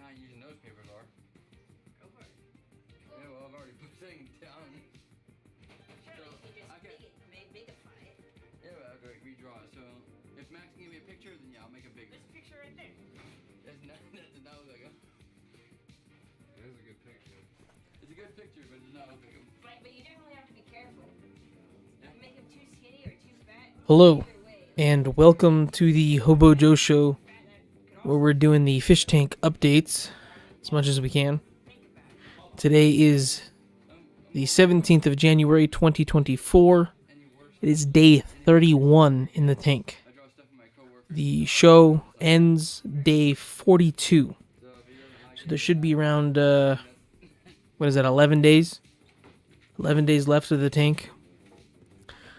behind using those papers are. Go for it. Yeah, well, I've already put things down. Sure, you can just magify it. Yeah, well, I'll go redraw it. So if Max can give me a picture, then yeah, I'll make it bigger. There's a picture right there. That's not like a... It is a good picture. It's a good picture, but it's not like a... But you definitely have to be careful. You make him too skinny or too fat. Hello, and welcome to the Hobo Joe Show, where we're doing the fish tank updates as much as we can. Today is the 17th of January, 2024. It is day 31 in the tank. I draw stuff for my coworker. The show ends day 42. So there should be around, 11 days? 11 days left of the tank.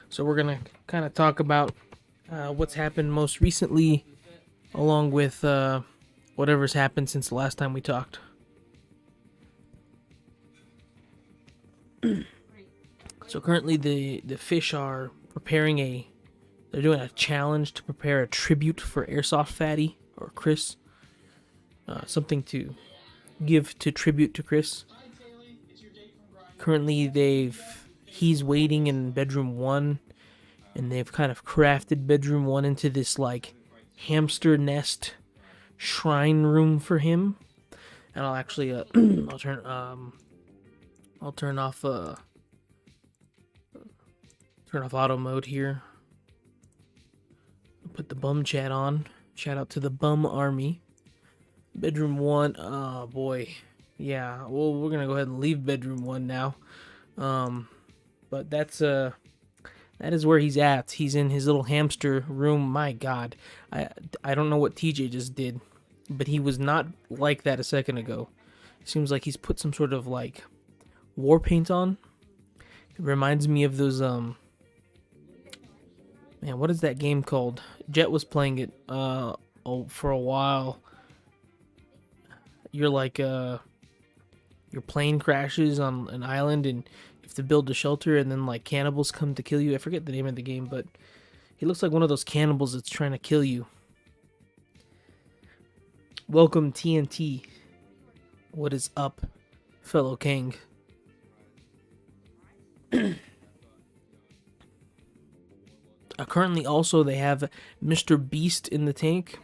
So we're going to kind of talk about what's happened most recently, along with whatever's happened since the last time we talked. So currently the fish are they're doing a challenge to prepare a tribute for Airsoft Fatty, or Chris. Something to give to tribute to Chris. Currently he's waiting in bedroom 1, and they've kind of crafted bedroom 1 into this like hamster nest shrine room for him. And I'll actually I'll turn off auto mode here. Put the bum chat on. Shout out to the bum army. Bedroom 1, oh boy. Yeah, well, we're gonna go ahead and leave bedroom 1 now. But that is where he's at. He's in his little hamster room. My God, I don't know what TJ just did, but he was not like that a second ago. It seems like he's put some sort of like war paint on. It reminds me of those man, what is that game called? Jet was playing it for a while. You're like your plane crashes on an island and you have to build a shelter, and then like cannibals come to kill you. I forget the name of the game, but he looks like one of those cannibals that's trying to kill you. Welcome TNT. What is up, fellow King? Currently also they have Mr. Beast in the tank.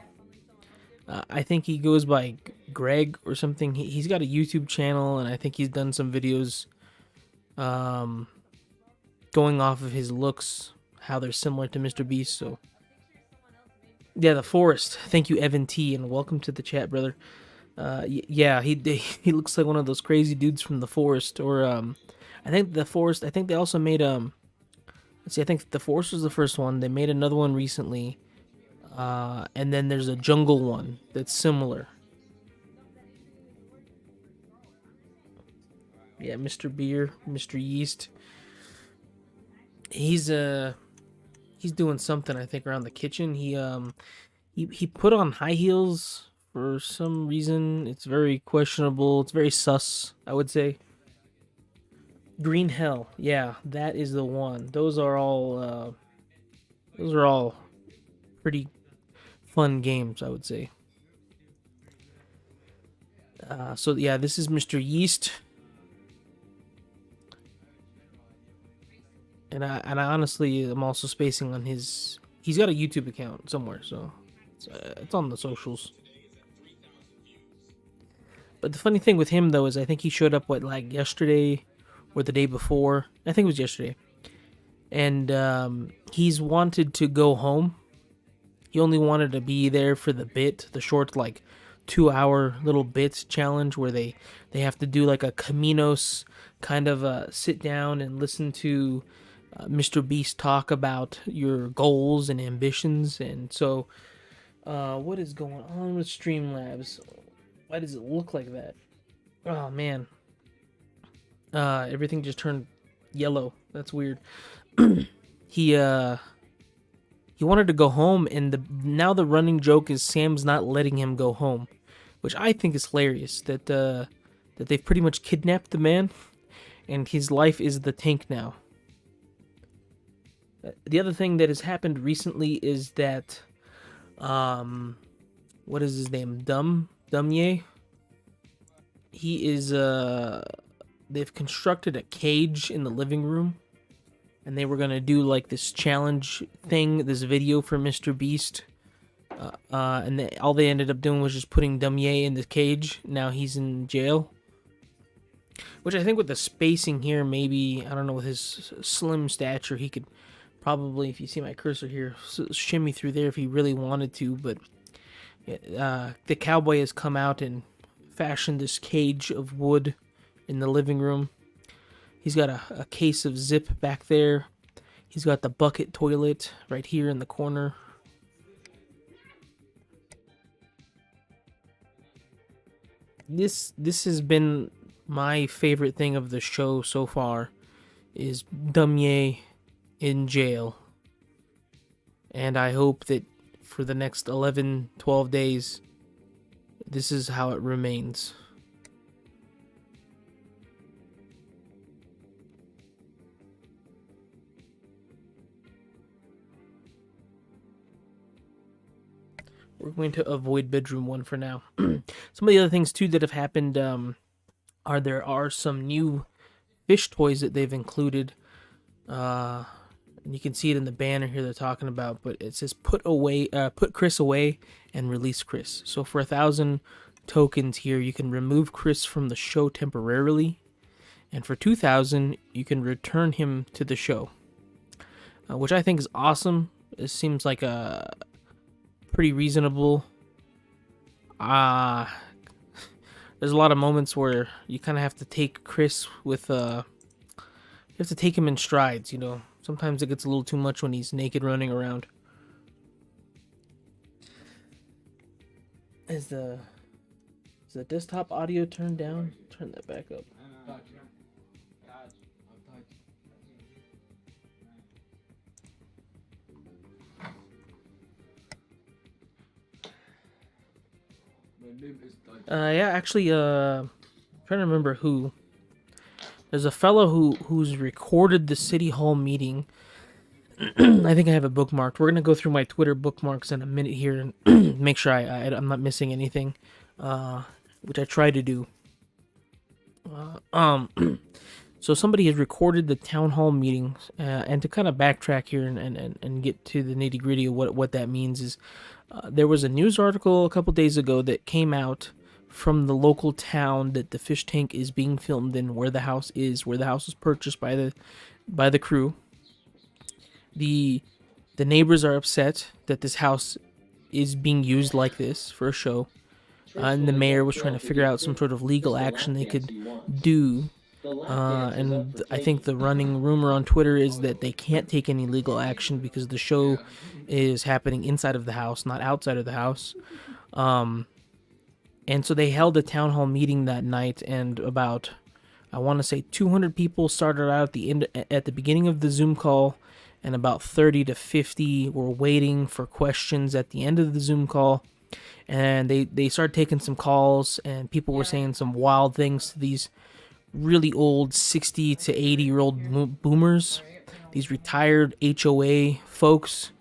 I think he goes by Greg or something. He's got a YouTube channel, and I think he's done some videos going off of his looks, how they're similar to Mr. Beast. So yeah, the Forest. Thank you, Evan T, and welcome to the chat, brother. Yeah, he looks like one of those crazy dudes from the Forest. Or I think the Forest. I think they also made let's see. I think the Forest was the first one. They made another one recently. And then there's a jungle one that's similar. Yeah, Mr. Beer, Mr. Yeast. He's doing something, I think, around the kitchen. He put on high heels for some reason. It's very questionable. It's very sus, I would say. Green Hell. Yeah, that is the one. Those are all pretty fun games, I would say. So yeah, this is Mr. Yeast, and I honestly am also spacing on his. He's got a YouTube account somewhere, so it's on the socials. But the funny thing with him though is I think he showed up like yesterday or the day before. I think it was yesterday, and he's wanted to go home. He only wanted to be there for the short, like, 2-hour little bit challenge where they have to do, like, a Caminos kind of sit down and listen to Mr. Beast talk about your goals and ambitions. And so, what is going on with Streamlabs? Why does it look like that? Oh, man. Everything just turned yellow. That's weird. He wanted to go home, and now the running joke is Sam's not letting him go home, which I think is hilarious. That they've pretty much kidnapped the man, and his life is the tank now. The other thing that has happened recently is that, what is his name? Dumye? he is they've constructed a cage in the living room, and they were gonna do like this challenge thing, this video for Mr. Beast. And all they ended up doing was just putting Dumye in the cage. Now he's in jail. Which I think with the spacing here, maybe, I don't know, with his slim stature, he could probably, if you see my cursor here, shimmy through there if he really wanted to. But the cowboy has come out and fashioned this cage of wood in the living room. He's got a case of Zip back there. He's got the bucket toilet right here in the corner. This has been my favorite thing of the show so far, is Dumye in jail. And I hope that for the next 11, 12 days, this is how it remains. We're going to avoid bedroom 1 for now. Some of the other things too that have happened there are some new fish toys that they've included. And you can see it in the banner here they're talking about, but it says put Chris away and release Chris. So for 1,000 tokens here, you can remove Chris from the show temporarily, and for 2,000 you can return him to the show, which I think is awesome. It seems like a pretty reasonable. There's a lot of moments where you kind of have to take Chris with you have to take him in strides, you know. Sometimes it gets a little too much when he's naked running around. Is the desktop audio turned down? Turn that back up. Yeah, actually, trying to remember who. There's a fellow who's recorded the city hall meeting. I think I have it bookmarked. We're gonna go through my Twitter bookmarks in a minute here and make sure I'm not missing anything, which I try to do. So somebody has recorded the town hall meeting, and to kind of backtrack here and get to the nitty gritty of what that means is, there was a news article a couple days ago that came out from the local town that the fish tank is being filmed in, where the house was purchased by the crew. The neighbors are upset that this house is being used like this for a show, and the mayor was trying to figure out some sort of legal action they could do. And I think the running rumor on Twitter is that they can't take any legal action because the show is happening inside of the house, not outside of the house. And so they held a town hall meeting that night, and about, I want to say 200 people started out at the beginning of the Zoom call, and about 30 to 50 were waiting for questions at the end of the Zoom call. And they started taking some calls, and people were saying some wild things to these really old 60 to 80-year-old boomers, these retired HOA folks.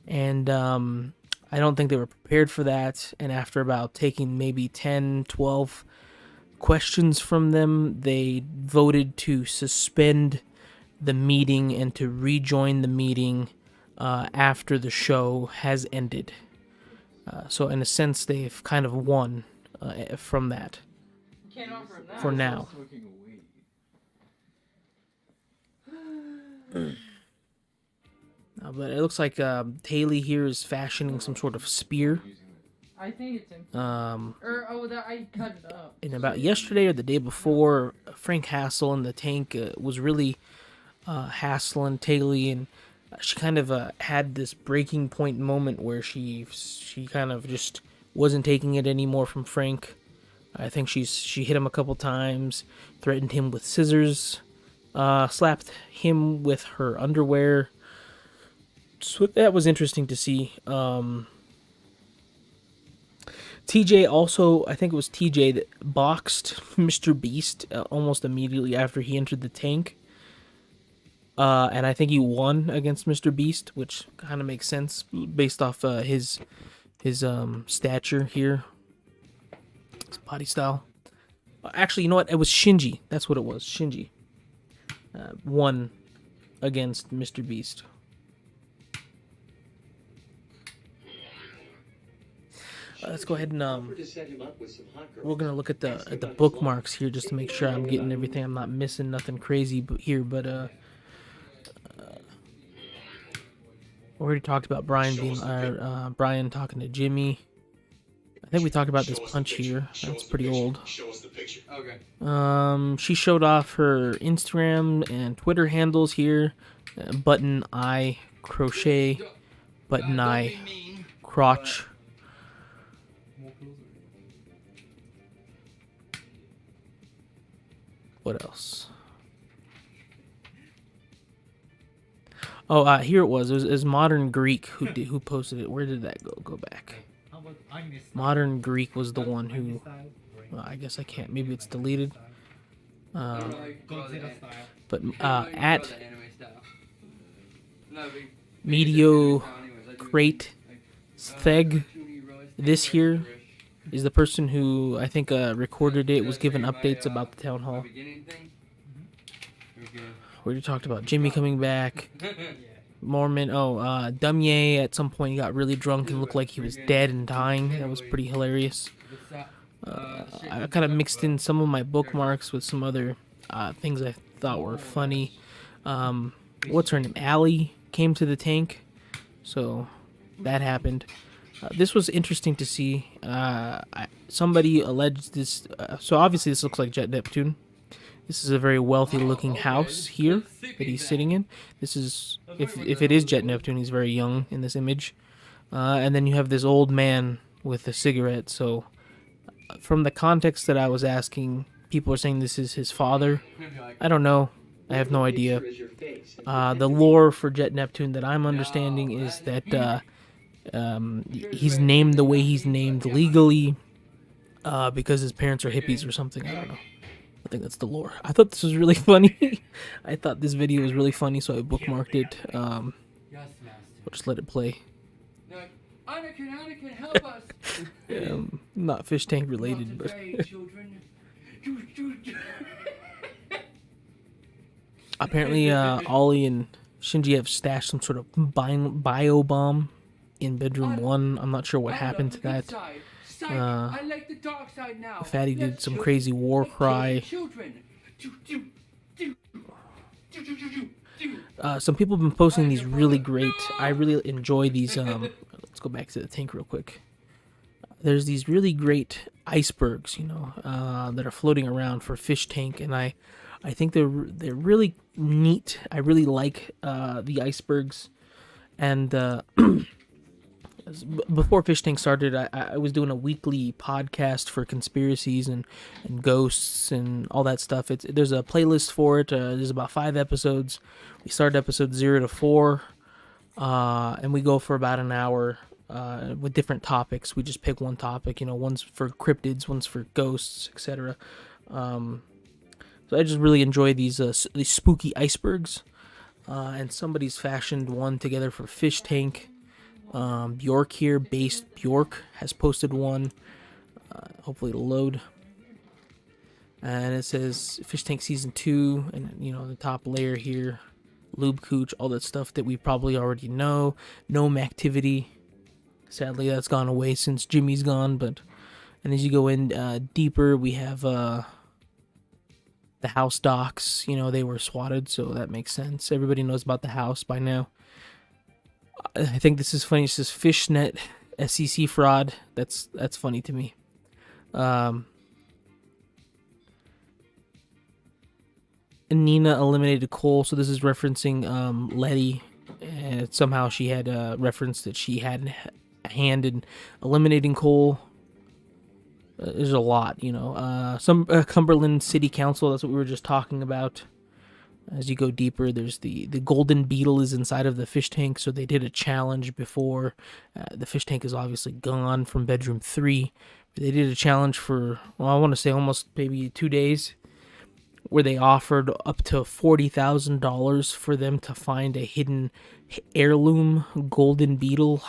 And I don't think they were prepared for that. And after about taking maybe 10, 12 questions from them, they voted to suspend the meeting and to rejoin the meeting after the show has ended. So in a sense, they've kind of won from that for now. But it looks like Haley here is fashioning some sort of spear. I think it's in. I cut it up. And about yesterday or the day before, Frank Hassel in the tank was really hassling Haley, and she kind of had this breaking point moment where she kind of just wasn't taking it anymore from Frank. I think she hit him a couple times, threatened him with scissors, slapped him with her underwear. So that was interesting to see. TJ also, I think it was TJ that boxed Mr. Beast almost immediately after he entered the tank. And I think he won against Mr. Beast, which kind of makes sense based off his stature here, his body style. Actually, you know what? It was Shinji. That's what it was. Shinji won against Mr. Beast. Let's go ahead and we're gonna look at the bookmarks here just to make sure I'm getting everything. I'm not missing nothing crazy here. But we already talked about Brian being Brian talking to Jimmy. I think we talked about this punch here. That's pretty old. Okay. She showed off her Instagram and Twitter handles here. Button eye crochet, button eye crotch. What else? Oh, here it was. It was Modern Greek who posted it. Where did that go? Go back. Modern Greek was the one who. I guess I can't. Maybe it's deleted. But at Medio Crate Theg, this here is the person who I think recorded it, was given updates about the town hall. We already talked about Jimmy coming back. Mormon. Oh, Dumye at some point he got really drunk and looked like he was dead and dying. That was pretty hilarious. I kind of mixed in some of my bookmarks with some other things I thought were funny. What's her name? Allie came to the tank. So that happened. This was interesting to see. Somebody alleged this. So obviously this looks like Jet Neptune. This is a very wealthy looking house here that he's sitting in. This is, if it is Jet Neptune, he's very young in this image. And then you have this old man with a cigarette. So from the context that I was asking, people are saying this is his father. I don't know. I have no idea. The lore for Jet Neptune that I'm understanding is that he's named the way he's named legally because his parents are hippies or something. I don't know. I think that's the lore. I thought this was really funny. I thought this video was really funny, so I bookmarked it. We'll just let it play. Anakin, help us! Not fish tank related, but apparently Ollie and Shinji have stashed some sort of bio bomb in bedroom 1. I'm not sure what happened to that. I like the dark side now. Fatty did some crazy war cry. Some people have been posting these really great. I really enjoy these. Let's go back to the tank real quick. There's these really great icebergs, that are floating around for fish tank, and I think they're really neat. I really like the icebergs, and before Fish Tank started, I was doing a weekly podcast for conspiracies and ghosts and all that stuff. There's a playlist for it. There's about 5 episodes. We started episode 0 to 4, and we go for about an hour with different topics. We just pick one topic. One's for cryptids, one's for ghosts, etc. So I just really enjoy these spooky icebergs. And somebody's fashioned one together for Fish Tank. Bjork here, based Bjork, has posted one. Hopefully it'll load. And it says Fish Tank Season 2, and the top layer here, Lube Cooch, all that stuff that we probably already know. Gnome activity. Sadly, that's gone away since Jimmy's gone, and as you go in deeper, we have the house docs. They were swatted, so that makes sense. Everybody knows about the house by now. I think this is funny. It says fishnet SEC fraud. That's funny to me. Nina eliminated Cole, so this is referencing Letty, and somehow she had referenced that she had a hand in eliminating Cole. There's a lot, some Cumberland City Council. That's what we were just talking about. As you go deeper, there's the golden beetle is inside of the fish tank, so they did a challenge before. The fish tank is obviously gone from bedroom 3. But they did a challenge for, I want to say almost maybe 2 days, where they offered up to $40,000 for them to find a hidden heirloom golden beetle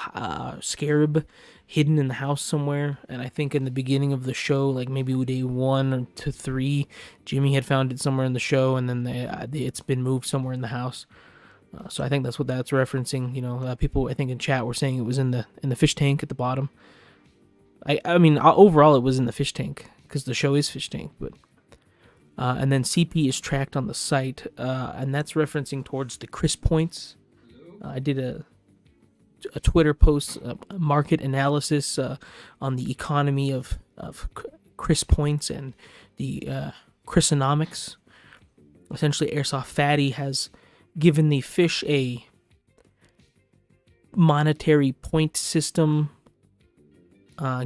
scarab hidden in the house somewhere. And I think in the beginning of the show, like maybe day 1 to 3, Jimmy had found it somewhere in the show, and then it's been moved somewhere in the house. So I think that's what that's referencing. You know, people I think in chat were saying it was in the fish tank at the bottom. I mean, overall it was in the fish tank because the show is fish tank, but. And then CP is tracked on the site, and that's referencing towards the Chris points. I did a Twitter post, a market analysis on the economy of Chris points and the Chrisonomics. Essentially, Airsoft Fatty has given the fish a monetary point system,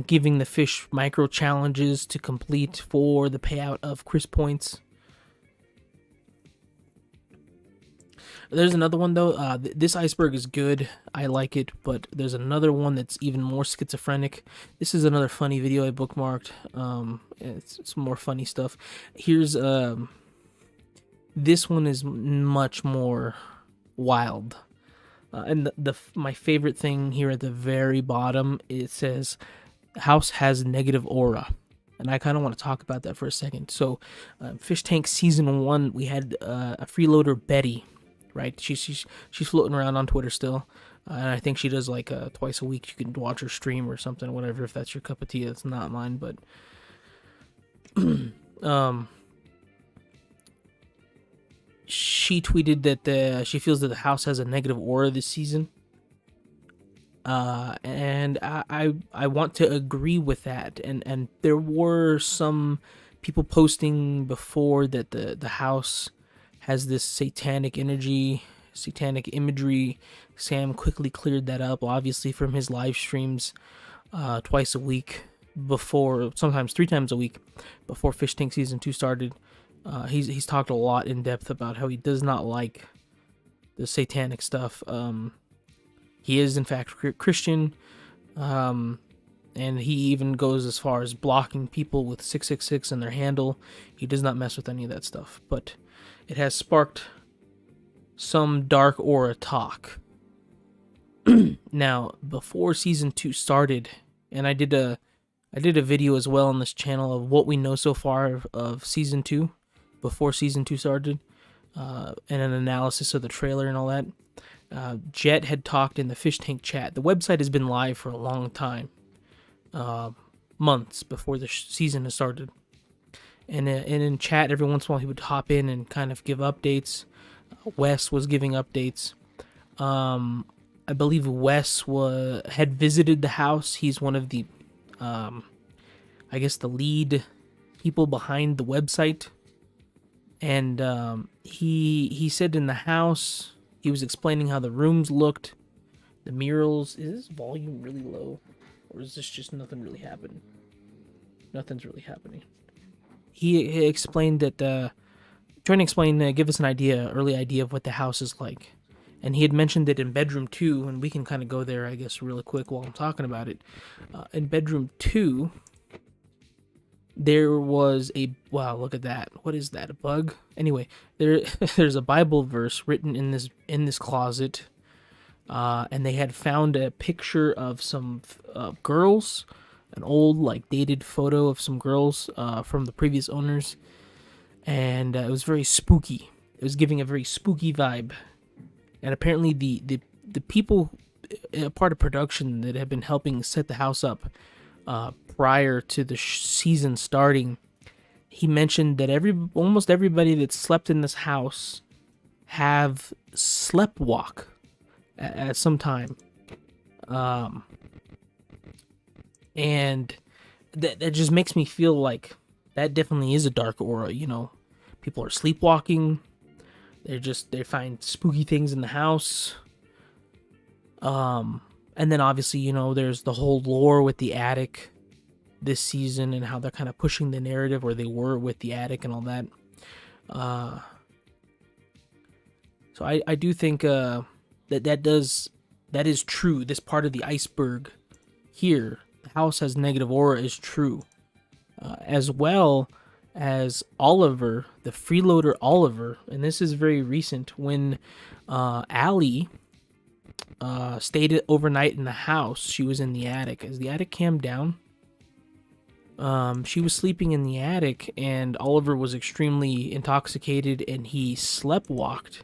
giving the fish micro challenges to complete for the payout of Chris points. There's another one though. This iceberg is good. I like it, but there's another one that's even more schizophrenic. This is another funny video I bookmarked. It's more funny stuff. Here's this one is much more wild. And my favorite thing here at the very bottom, it says, house has negative aura. And I kind of want to talk about that for a second. So, Fish Tank Season 1, we had a freeloader, Betty, right? She's floating around on Twitter still. And I think she does like twice a week. You can watch her stream or something, whatever, if that's your cup of tea. That's not mine, but... she tweeted that she feels that the house has a negative aura this season. And I want to agree with that. And there were some people posting before that the house has this satanic energy, satanic imagery. Sam quickly cleared that up, obviously from his live streams twice a week before, sometimes 3 times a week before Fish Tank Season 2 started. He's talked a lot in depth about how he does not like the satanic stuff. He is in fact Christian, and he even goes as far as blocking people with 666 in their handle. He does not mess with any of that stuff, but it has sparked some dark aura talk. Now, before Season 2 started, and I did a video as well on this channel of what we know so far of Season 2, before Season 2 started, and an analysis of the trailer and all that. Jet had talked in the Fish Tank chat. The website has been live for a long time, months before the season has started. And in chat, every once in a while, he would hop in and kind of give updates. Wes was giving updates. I believe Wes had visited the house. He's one of the, I guess, the lead people behind the website. And he said in the house, he was explaining how the rooms looked, the murals. Is this volume really low? Or is this just nothing really happening? Nothing's really happening. He explained that, trying to explain, give us an early idea of what the house is like. And he had mentioned that in bedroom 2, and we can kind of go there, I guess, really quick while I'm talking about it. In bedroom 2, there was a, wow, look at that. What is that, a bug? Anyway, there's a Bible verse written in this closet, and they had found a picture of some girls, an old, like, dated photo of some girls from the previous owners, and it was very spooky. It was giving a very spooky vibe. And apparently the people, part of production that have been helping set the house up prior to the season starting, he mentioned that almost everybody that slept in this house have sleptwalk at some time. And that just makes me feel like that definitely is a dark aura, you know. People are sleepwalking. They find spooky things in the house. And then obviously, you know, there's the whole lore with the attic this season and how they're kind of pushing the narrative, or they were with the attic and all that. So I do think that is true. This part of the iceberg here, the house has negative aura, is true. As well as Oliver, the freeloader Oliver, and this is very recent, when Allie stayed overnight in the house. She was in the attic. As the attic came down, she was sleeping in the attic, and Oliver was extremely intoxicated, and he sleptwalked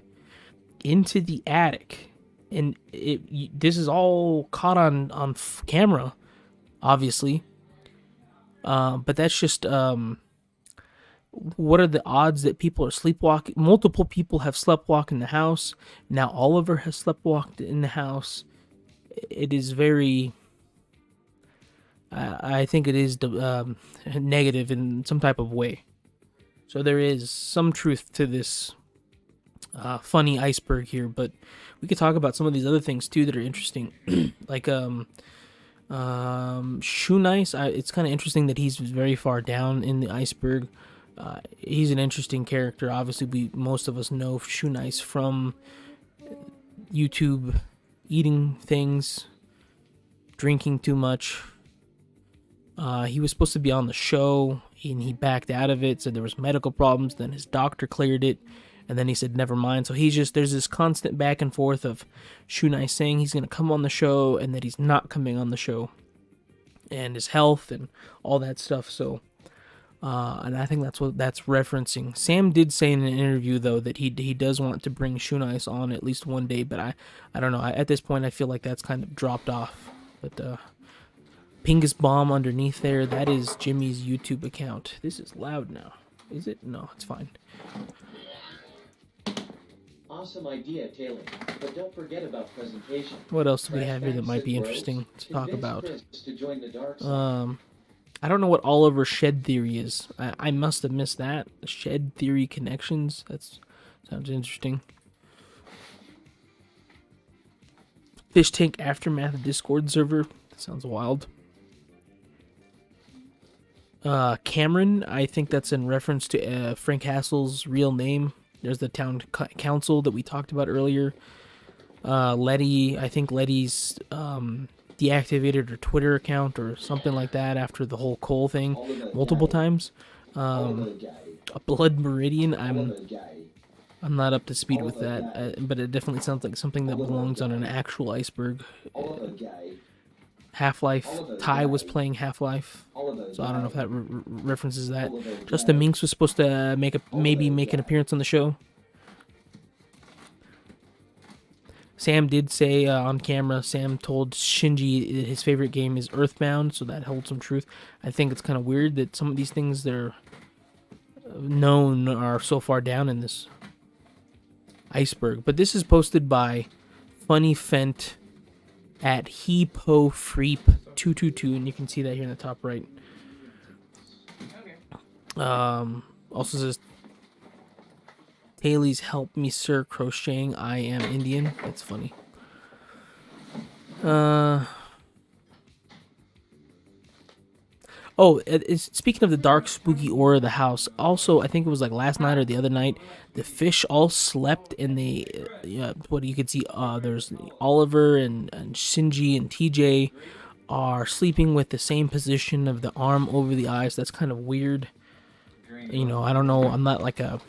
into the attic. And this is all caught on camera, obviously. But that's just what are the odds that people are sleepwalking? Multiple people have sleptwalked in the house. Now Oliver has sleptwalked in the house. It is very... I think it is negative in some type of way. So there is some truth to this funny iceberg here, but we could talk about some of these other things too that are interesting. Like Shoe Nice. It's kind of interesting that he's very far down in the iceberg. He's an interesting character. Obviously, most of us know Shoe Nice from YouTube, eating things, drinking too much. He was supposed to be on the show, and he backed out of it, said there was medical problems, then his doctor cleared it, and then he said never mind. So there's this constant back and forth of Shoe Nice saying he's going to come on the show, and that he's not coming on the show, and his health, and all that stuff. So, and I think that's what that's referencing. Sam did say in an interview, though, that he does want to bring Shoe Nice on at least one day, but I don't know. At this point, I feel like that's kind of dropped off. But, Pingus Bomb underneath there, that is Jimmy's YouTube account. This is loud now. Is it? No, it's fine. Awesome idea, Taylor. But don't forget about presentation. What else do we have here that might be interesting to talk about? I don't know what Oliver's shed theory is. I must have missed that. Shed theory connections. That sounds interesting. Fish Tank Aftermath Discord server. That sounds wild. Cameron, I think that's in reference to Frank Hassel's real name. There's the town council that we talked about earlier. Letty, I think Letty's deactivated her Twitter account or something like that after the whole Cole thing multiple times. A Blood Meridian, I'm not up to speed with that, but it definitely sounds like something that belongs on an actual iceberg. Half-Life. Ty was playing Half-Life, so I don't know if that references that. Justin Minks was supposed to maybe make an appearance on the show. Sam did say on camera, Sam told Shinji that his favorite game is Earthbound, so that holds some truth. I think it's kind of weird that some of these things that are known are so far down in this iceberg. But this is posted by Funny Fent at HePoFreep222, and you can see that here in the top right. Also says, Haley's help me sir crocheting, I am Indian. That's funny. Speaking of the dark, spooky aura of the house, also, I think it was like last night or the other night, the fish all slept, and they, what you could see, there's Oliver and Shinji and TJ are sleeping with the same position of the arm over the eyes. That's kind of weird. You know, I don't know, I'm not like an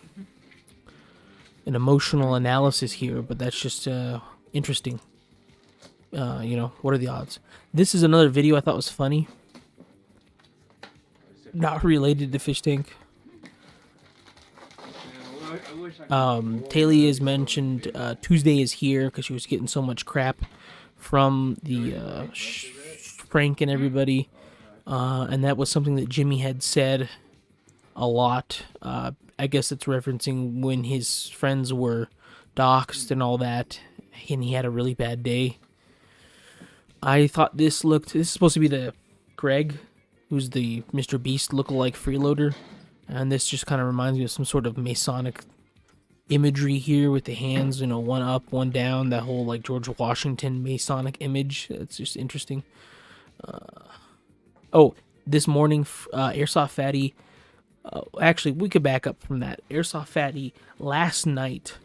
emotional analysis here, but that's just interesting. What are the odds? This is another video I thought was funny. Not related to Fish Tank. Taylor is mentioned Tuesday is here because she was getting so much crap from the Frank and everybody. And that was something that Jimmy had said a lot. I guess it's referencing when his friends were doxxed and all that, and he had a really bad day. I thought this is supposed to be the Greg, who's the Mr. Beast lookalike freeloader, and this just kind of reminds me of some sort of Masonic imagery here with the hands, one up, one down, that whole like George Washington Masonic image. It's just interesting. This morning, Airsoft Fatty, actually, we could back up from that. Airsoft Fatty last night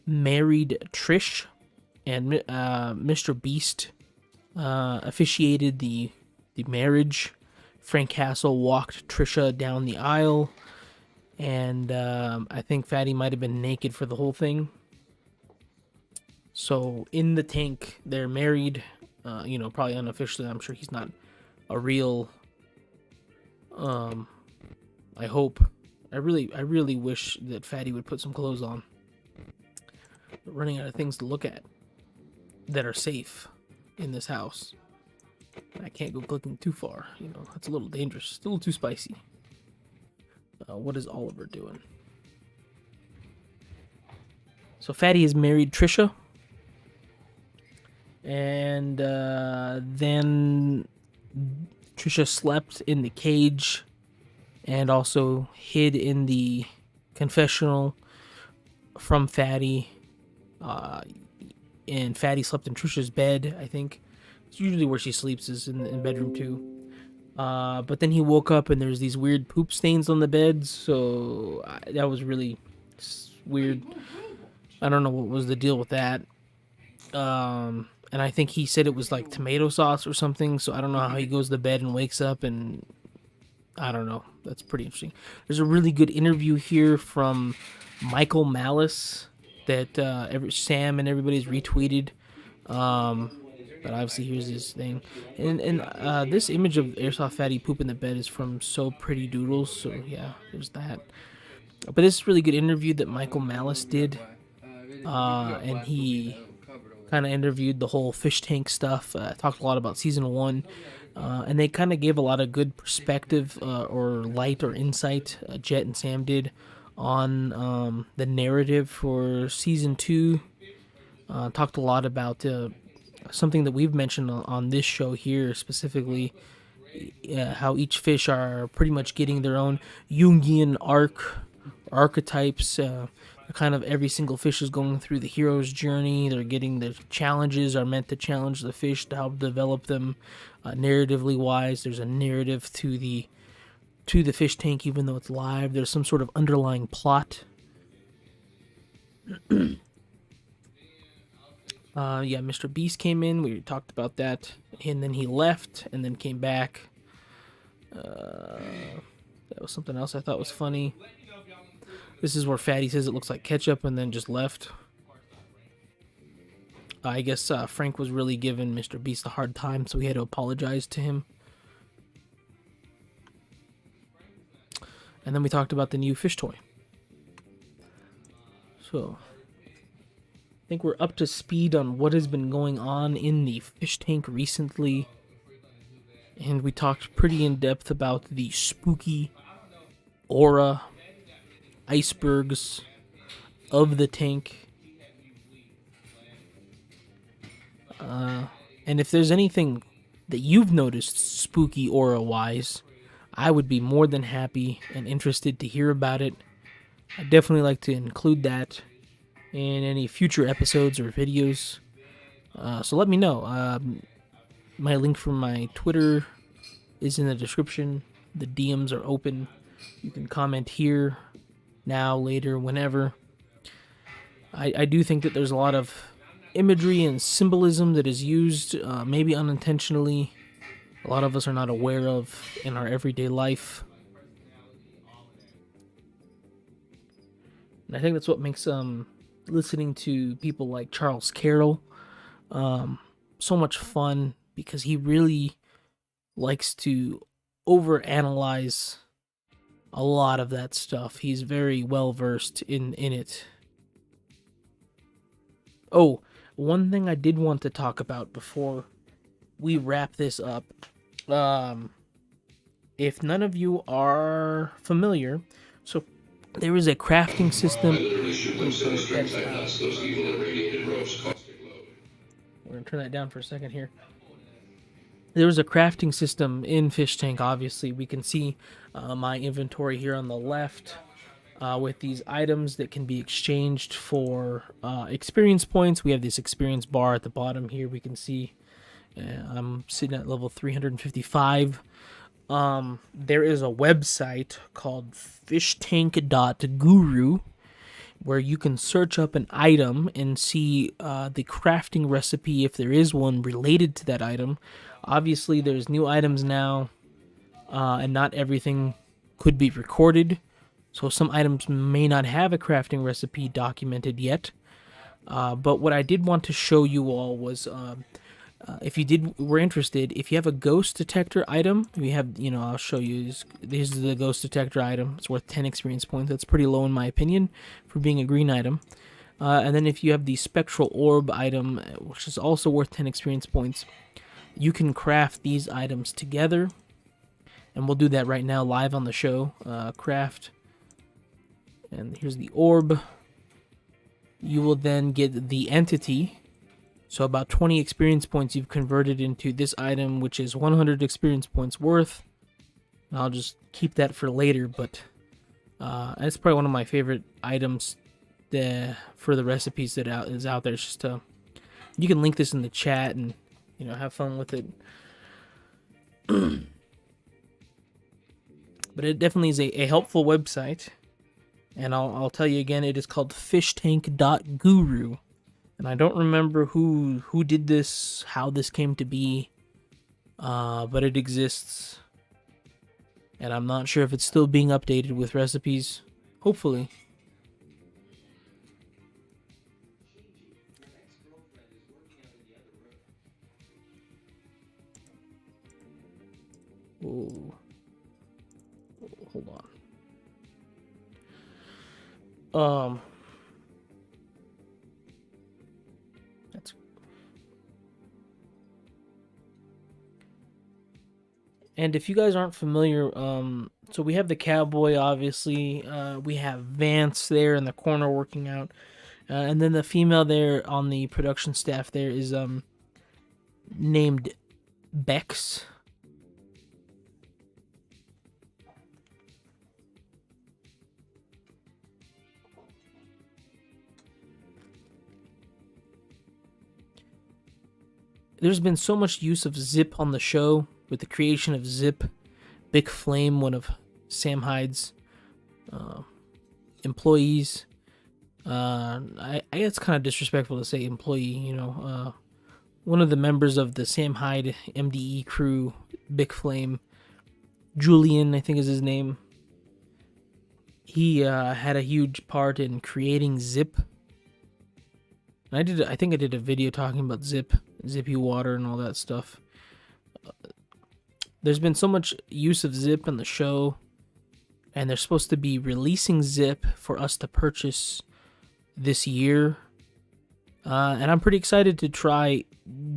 married Trish, and Mr. Beast officiated the marriage. Frank Castle walked Trisha down the aisle, and I think Fatty might have been naked for the whole thing. So in the tank, they're married. You know, probably unofficially. I'm sure he's not a real. I hope. I really wish that Fatty would put some clothes on. We're running out of things to look at that are safe in this house. I can't go clicking too far. You know, that's a little dangerous. It's a little too spicy. What is Oliver doing? So Fatty has married Trisha. And then Trisha slept in the cage and also hid in the confessional from Fatty. And Fatty slept in Trisha's bed, I think. It's usually where she sleeps, is in bedroom 2. But then he woke up and there's these weird poop stains on the bed, so that was really weird. I don't know what was the deal with that. And I think he said it was like tomato sauce or something, so I don't know how he goes to bed and wakes up, and I don't know. That's pretty interesting. There's a really good interview here from Michael Malice that Sam and everybody's retweeted. But obviously here's his thing. And this image of Airsoft Fatty poop in the bed is from So Pretty Doodles, so yeah, there's that. But this is a really good interview that Michael Malice did. And he kind of interviewed the whole fish tank stuff, talked a lot about season 1, and they kind of gave a lot of good perspective or light or insight, Jet and Sam did, on the narrative for season 2. Talked a lot about something that we've mentioned on this show here specifically, how each fish are pretty much getting their own Jungian archetypes. Kind of every single fish is going through the hero's journey. They're getting the challenges, are meant to challenge the fish to help develop them narratively wise. There's a narrative to the fish tank, even though it's live. There's some sort of underlying plot. Yeah, Mr. Beast came in. We talked about that, and then he left, and then came back. That was something else I thought was funny. This is where Fatty says it looks like ketchup and then just left. I guess Frank was really giving Mr. Beast a hard time, so he had to apologize to him. And then we talked about the new fish toy. So, I think we're up to speed on what has been going on in the fish tank recently. And we talked pretty in depth about the spooky aura icebergs of the tank. And if there's anything that you've noticed spooky aura wise, I would be more than happy and interested to hear about it. I'd definitely like to include that in any future episodes or videos. So let me know. My link for my Twitter is in the description. The DMs are open. You can comment here, now, later, whenever. I do think that there's a lot of imagery and symbolism that is used, maybe unintentionally, a lot of us are not aware of in our everyday life. And I think that's what makes listening to people like Charles Carroll so much fun, because he really likes to overanalyze a lot of that stuff. He's very well versed in it. Oh, one thing I did want to talk about before we wrap this up. If none of you are familiar, so there is a crafting system. We're going to turn that down for a second here. There is a crafting system in Fish Tank, obviously. We can see my inventory here on the left with these items that can be exchanged for experience points. We have this experience bar at the bottom here. We can see I'm sitting at level 355. There is a website called fishtank.guru where you can search up an item and see the crafting recipe, if there is one related to that item. Obviously, there's new items now, and not everything could be recorded, so some items may not have a crafting recipe documented yet. But what I did want to show you all was, if you were interested, if you have a ghost detector item, we have, I'll show you. This is the ghost detector item. It's worth 10 experience points. That's pretty low in my opinion for being a green item. And then if you have the spectral orb item, which is also worth 10 experience points, you can craft these items together. And we'll do that right now live on the show. Craft. And here's the orb. You will then get the entity. So about 20 experience points you've converted into this item, which is 100 experience points worth. I'll just keep that for later, but it's probably one of my favorite items for the recipes that is out there. It's just you can link this in the chat and have fun with it. But it definitely is a helpful website. And I'll tell you again, it is called fishtank.guru. And I don't remember who did this, how this came to be, but it exists. And I'm not sure if it's still being updated with recipes. Hopefully. Whoa. Hold on. And if you guys aren't familiar, so we have the cowboy, obviously. We have Vance there in the corner working out. And then the female there on the production staff there is named Bex. There's been so much use of Zip on the show with the creation of Zip. Big Flame, one of Sam Hyde's employees. I guess it's kind of disrespectful to say employee, one of the members of the Sam Hyde MDE crew, Big Flame, Julian, I think is his name. He had a huge part in creating Zip. And I think I did a video talking about Zip, Zippy water and all that stuff. There's been so much use of Zip on the show, and they're supposed to be releasing Zip for us to purchase this year. And I'm pretty excited to try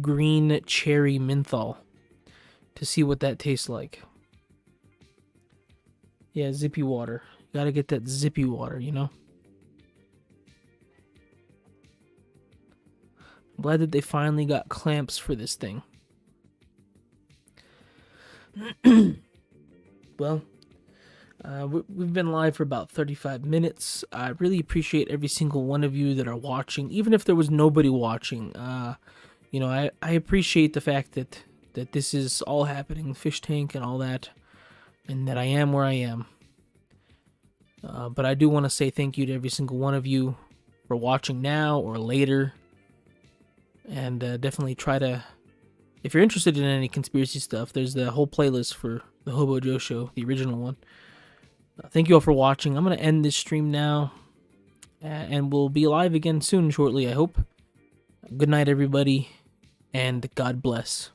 green cherry menthol to see what that tastes like. Yeah, zippy water. Gotta get that zippy water, I'm glad that they finally got clamps for this thing. Well, we've been live for about 35 minutes. I really appreciate every single one of you that are watching, even if there was nobody watching. I appreciate the fact that this is all happening, Fish Tank and all that, and that I am where I am. But I do want to say thank you to every single one of you for watching now or later. And definitely try to, if you're interested in any conspiracy stuff, there's the whole playlist for the Hobo Joe Show, the original one. Thank you all for watching. I'm going to end this stream now, and we'll be live again soon, shortly, I hope. Good night, everybody, and God bless.